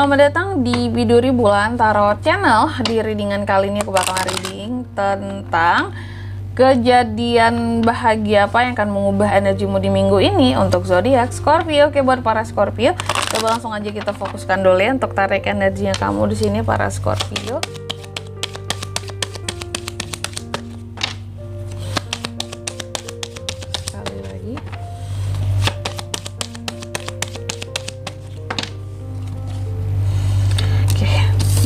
Selamat datang di Biduri Bulan Tarot Channel. Di readingan kali ini aku bakal reading tentang kejadian bahagia apa yang akan mengubah energimu di minggu ini untuk zodiak Scorpio. Oke, buat para Scorpio, coba langsung aja kita fokuskan dulu ya untuk tarik energinya kamu di sini para Scorpio. Sekali lagi.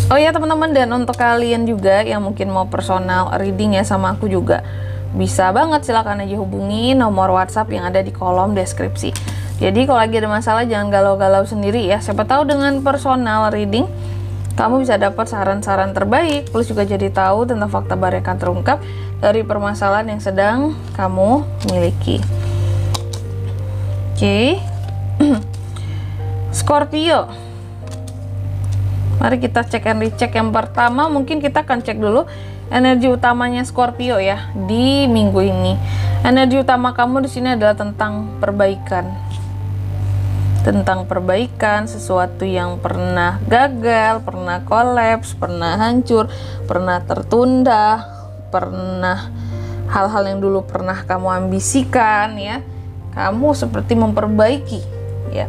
Oh ya teman-teman, dan untuk kalian juga yang mungkin mau personal reading ya sama aku juga bisa banget, silahkan aja hubungi nomor WhatsApp yang ada di kolom deskripsi. Jadi kalau lagi ada masalah jangan galau-galau sendiri ya, siapa tahu dengan personal reading kamu bisa dapat saran-saran terbaik, plus juga jadi tahu tentang fakta baru yang akan terungkap dari permasalahan yang sedang kamu miliki. Oke. Scorpio, mari kita cek and recheck. Yang pertama mungkin kita akan cek dulu energi utamanya Scorpio ya di minggu ini. Energi utama kamu di sini adalah tentang perbaikan. Tentang perbaikan, sesuatu yang pernah gagal, pernah kolaps, pernah hancur, pernah tertunda, pernah hal-hal yang dulu pernah kamu ambisikan ya. Kamu seperti memperbaiki ya.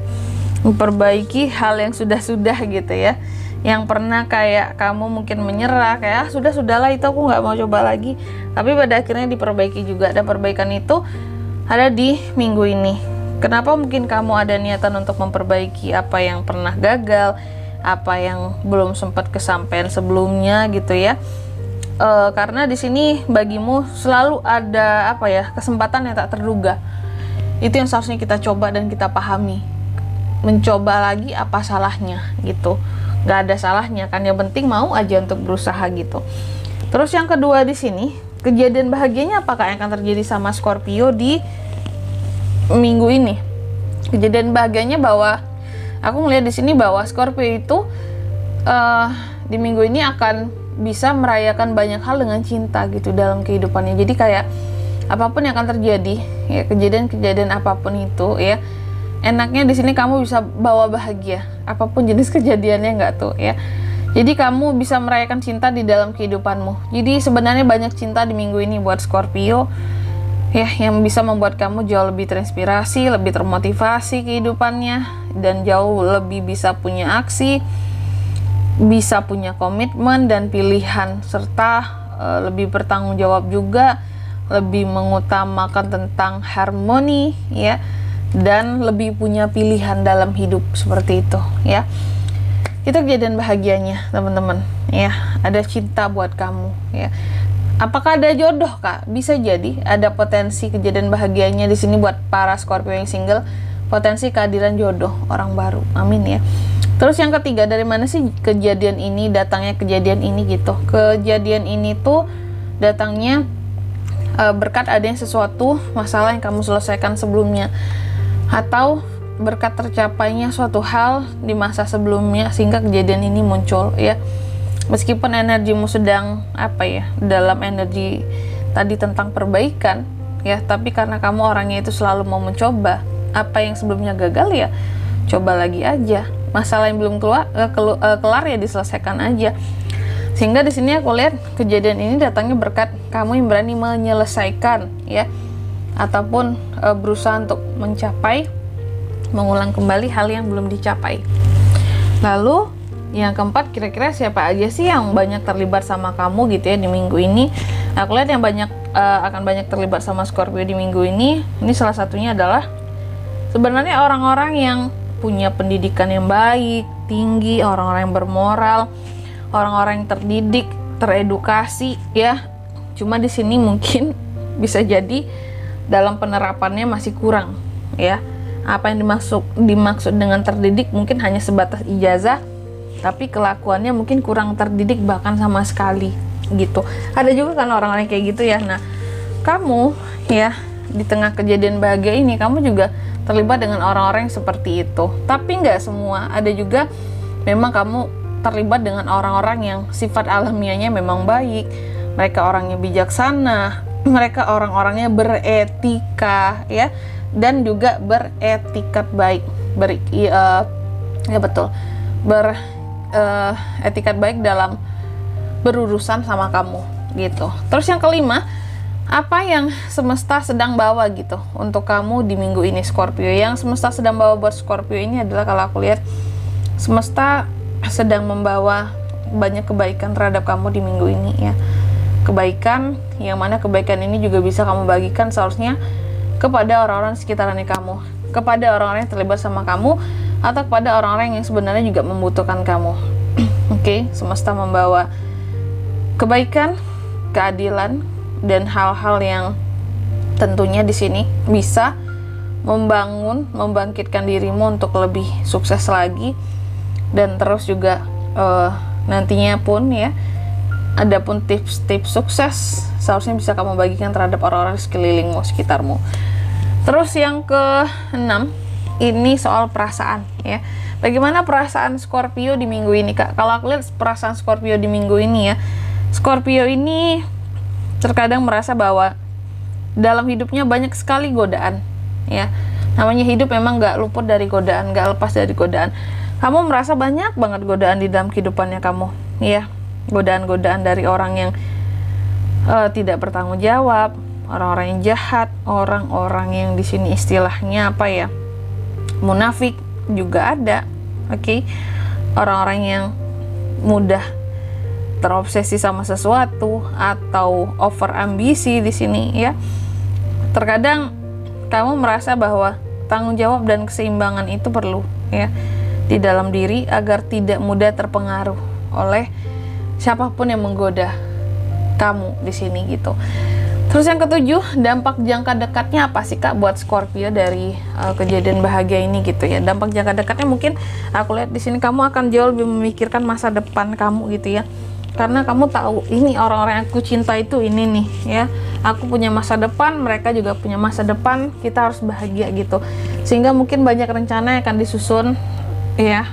Memperbaiki hal yang sudah-sudah gitu ya. Yang pernah kayak kamu mungkin menyerah, kayak sudahlah itu aku nggak mau coba lagi, tapi pada akhirnya diperbaiki juga, dan perbaikan itu ada di minggu ini. Kenapa mungkin kamu ada niatan untuk memperbaiki apa yang pernah gagal, apa yang belum sempat kesampaian sebelumnya gitu ya. Karena di sini bagimu selalu ada apa ya, kesempatan yang tak terduga. Itu yang seharusnya kita coba dan kita pahami. Mencoba lagi apa salahnya gitu. Gak ada salahnya kan, yang penting mau aja untuk berusaha gitu. Terus yang kedua di sini, kejadian bahagianya apakah yang akan terjadi sama Scorpio di minggu ini? Kejadian bahagianya bahwa aku ngeliat di sini bahwa Scorpio itu di minggu ini akan bisa merayakan banyak hal dengan cinta gitu dalam kehidupannya. Jadi kayak apapun yang akan terjadi ya, kejadian-kejadian apapun itu ya, enaknya di sini kamu bisa bawa bahagia apapun jenis kejadiannya, nggak tuh ya. Jadi kamu bisa merayakan cinta di dalam kehidupanmu. Jadi sebenarnya banyak cinta di minggu ini buat Scorpio ya, yang bisa membuat kamu jauh lebih terinspirasi, lebih termotivasi kehidupannya, dan jauh lebih bisa punya aksi, bisa punya komitmen dan pilihan, serta lebih bertanggung jawab juga, lebih mengutamakan tentang harmoni ya, dan lebih punya pilihan dalam hidup seperti itu ya. Itu kejadian bahagianya teman-teman ya, ada cinta buat kamu ya. Apakah ada jodoh kak? Bisa jadi ada potensi kejadian bahagianya di sini buat para Scorpio yang single, potensi kehadiran jodoh orang baru, amin ya. Terus yang ketiga, dari mana sih kejadian ini datangnya, kejadian ini gitu. Kejadian ini tuh datangnya berkat adanya sesuatu masalah yang kamu selesaikan sebelumnya, atau berkat tercapainya suatu hal di masa sebelumnya sehingga kejadian ini muncul ya. Meskipun energimu sedang apa ya, dalam energi tadi tentang perbaikan ya, tapi karena kamu orangnya itu selalu mau mencoba, apa yang sebelumnya gagal ya coba lagi aja, masalah yang belum kelar ya diselesaikan aja. Sehingga di sini aku lihat kejadian ini datangnya berkat kamu yang berani menyelesaikan ya, ataupun berusaha untuk mencapai, mengulang kembali hal yang belum dicapai. Lalu yang keempat, kira-kira siapa aja sih yang banyak terlibat sama kamu gitu ya di minggu ini? Aku lihat yang akan banyak terlibat sama Scorpio di minggu ini salah satunya adalah sebenarnya orang-orang yang punya pendidikan yang baik, tinggi, orang-orang yang bermoral, orang-orang yang terdidik, teredukasi ya. Cuma di sini mungkin bisa jadi dalam penerapannya masih kurang ya. Apa yang dimaksud dengan terdidik mungkin hanya sebatas ijazah, tapi kelakuannya mungkin kurang terdidik bahkan sama sekali gitu. Ada juga kan orang-orang kayak gitu ya. Nah, kamu ya di tengah kejadian bahagia ini kamu juga terlibat dengan orang-orang yang seperti itu. Tapi nggak semua, ada juga memang kamu terlibat dengan orang-orang yang sifat alamiahnya memang baik. Mereka orangnya bijaksana, mereka orang-orangnya beretika ya, dan juga beretikat baik, ya betul, etikat baik dalam berurusan sama kamu gitu. Terus yang kelima, apa yang semesta sedang bawa gitu untuk kamu di minggu ini Scorpio. Yang semesta sedang bawa buat Scorpio ini adalah, kalau aku lihat, semesta sedang membawa banyak kebaikan terhadap kamu di minggu ini ya. Kebaikan yang mana kebaikan ini juga bisa kamu bagikan seharusnya kepada orang-orang sekitarannya kamu, kepada orang-orang yang terlibat sama kamu, atau kepada orang-orang yang sebenarnya juga membutuhkan kamu. Oke, semesta membawa kebaikan, keadilan, dan hal-hal yang tentunya di sini bisa membangkitkan dirimu untuk lebih sukses lagi. Dan terus juga nantinya pun ya, adapun tips-tips sukses seharusnya bisa kamu bagikan terhadap orang-orang sekelilingmu, sekitarmu. Terus yang ke-6, ini soal perasaan ya. Bagaimana perasaan Scorpio di minggu ini, Kak? Kalau aku lihat perasaan Scorpio di minggu ini ya, Scorpio ini terkadang merasa bahwa dalam hidupnya banyak sekali godaan ya. Namanya hidup memang gak luput dari godaan, gak lepas dari godaan. Kamu merasa banyak banget godaan di dalam kehidupannya kamu ya. Godaan-godaan dari orang yang tidak bertanggung jawab, orang-orang yang jahat, orang-orang yang di sini istilahnya apa ya, munafik juga ada. Oke. Orang-orang yang mudah terobsesi sama sesuatu atau over ambisi di sini ya. Terkadang kamu merasa bahwa tanggung jawab dan keseimbangan itu perlu ya di dalam diri agar tidak mudah terpengaruh oleh siapapun yang menggoda kamu di sini gitu. Terus yang ke-7, dampak jangka dekatnya apa sih, Kak, buat Scorpio dari kejadian bahagia ini gitu ya. Dampak jangka dekatnya mungkin aku lihat di sini kamu akan jauh lebih memikirkan masa depan kamu gitu ya. Karena kamu tahu ini orang-orang yang aku cinta itu ini nih ya. Aku punya masa depan, mereka juga punya masa depan, kita harus bahagia gitu. Sehingga mungkin banyak rencana yang akan disusun ya.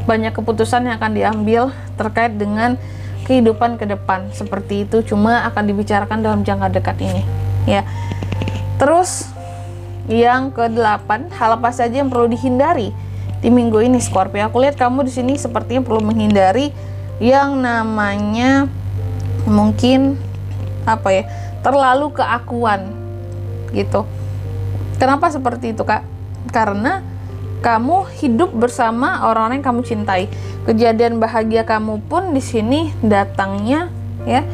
Banyak keputusan yang akan diambil terkait dengan kehidupan ke depan seperti itu, cuma akan dibicarakan dalam jangka dekat ini ya. Terus yang ke-8, hal apa saja yang perlu dihindari di minggu ini Scorpio. Aku lihat kamu di sini sepertinya perlu menghindari yang namanya mungkin apa ya, terlalu keakuan gitu. Kenapa seperti itu, Kak? Karena kamu hidup bersama orang-orang yang kamu cintai. Kejadian bahagia kamu pun di sini datangnya ya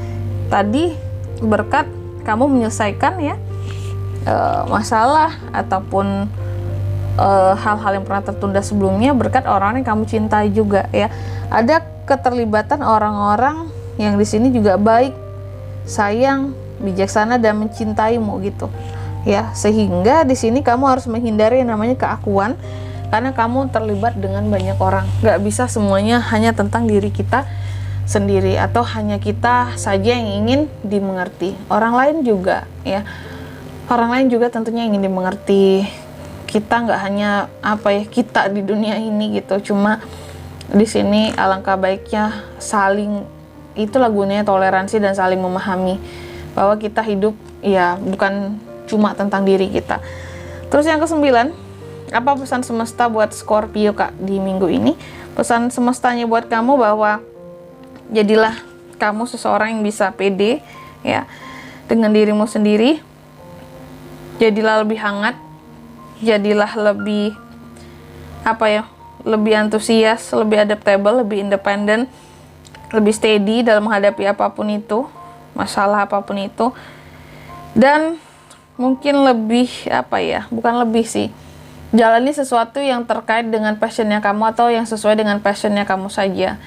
tadi berkat kamu menyelesaikan ya masalah ataupun hal-hal yang pernah tertunda sebelumnya berkat orang yang kamu cintai juga ya. Ada keterlibatan orang-orang yang di sini juga baik, sayang, bijaksana dan mencintaimu gitu ya. Sehingga di sini kamu harus menghindari yang namanya keakuan. Karena kamu terlibat dengan banyak orang, gak bisa semuanya hanya tentang diri kita sendiri atau hanya kita saja yang ingin dimengerti. Orang lain juga ya, orang lain juga tentunya ingin dimengerti. Kita nggak hanya apa ya, kita di dunia ini gitu. Cuma di sini alangkah baiknya saling, itulah gunanya toleransi dan saling memahami bahwa kita hidup ya bukan cuma tentang diri kita. Terus yang ke-9, apa pesan semesta buat Scorpio, Kak, di minggu ini? Pesan semestanya buat kamu bahwa jadilah kamu seseorang yang bisa pede ya dengan dirimu sendiri. Jadilah lebih hangat, jadilah lebih apa ya, lebih antusias, lebih adaptable, lebih independen, lebih steady dalam menghadapi apapun itu, masalah apapun itu. Dan mungkin lebih apa ya, bukan lebih sih, jalani sesuatu yang terkait dengan passionnya kamu atau yang sesuai dengan passionnya kamu saja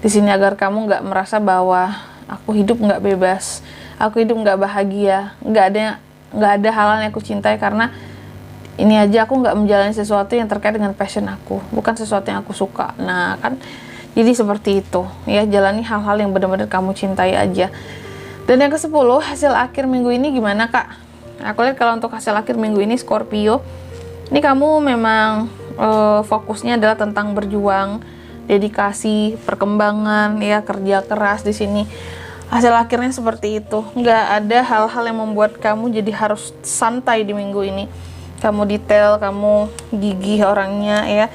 di sini, agar kamu nggak merasa bahwa aku hidup nggak bebas, aku hidup nggak bahagia, nggak ada hal yang aku cintai karena ini aja aku nggak menjalani sesuatu yang terkait dengan passion aku, bukan sesuatu yang aku suka. Nah kan, jadi seperti itu ya, jalani hal-hal yang benar-benar kamu cintai aja. Dan yang ke-10, hasil akhir minggu ini gimana, Kak? Aku lihat kalau untuk hasil akhir minggu ini Scorpio, ini kamu memang fokusnya adalah tentang berjuang, dedikasi, perkembangan, ya kerja keras di sini. Hasil akhirnya seperti itu. Nggak ada hal-hal yang membuat kamu jadi harus santai di minggu ini. Kamu detail, kamu gigih orangnya, ya.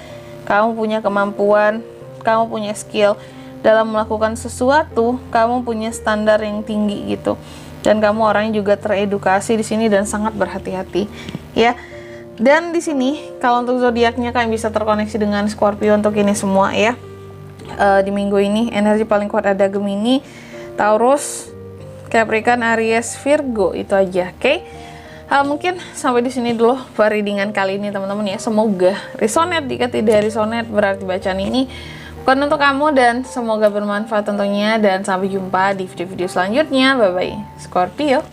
Kamu punya kemampuan kamu punya skill dalam melakukan sesuatu, kamu punya standar yang tinggi gitu. Dan kamu orangnya juga teredukasi di sini dan sangat berhati-hati, ya. Dan di sini kalau untuk zodiaknya kalian bisa terkoneksi dengan Scorpio untuk ini semua ya. Di minggu ini energi paling kuat ada Gemini, Taurus, Capricorn, Aries, Virgo, itu aja, oke? Mungkin sampai di sini dulu readingan kali ini teman-teman ya. Semoga resonate. Jika tidak resonate berarti bacaan ini bukan untuk kamu, dan semoga bermanfaat tentunya. Dan sampai jumpa di video-video selanjutnya. Bye bye Scorpio.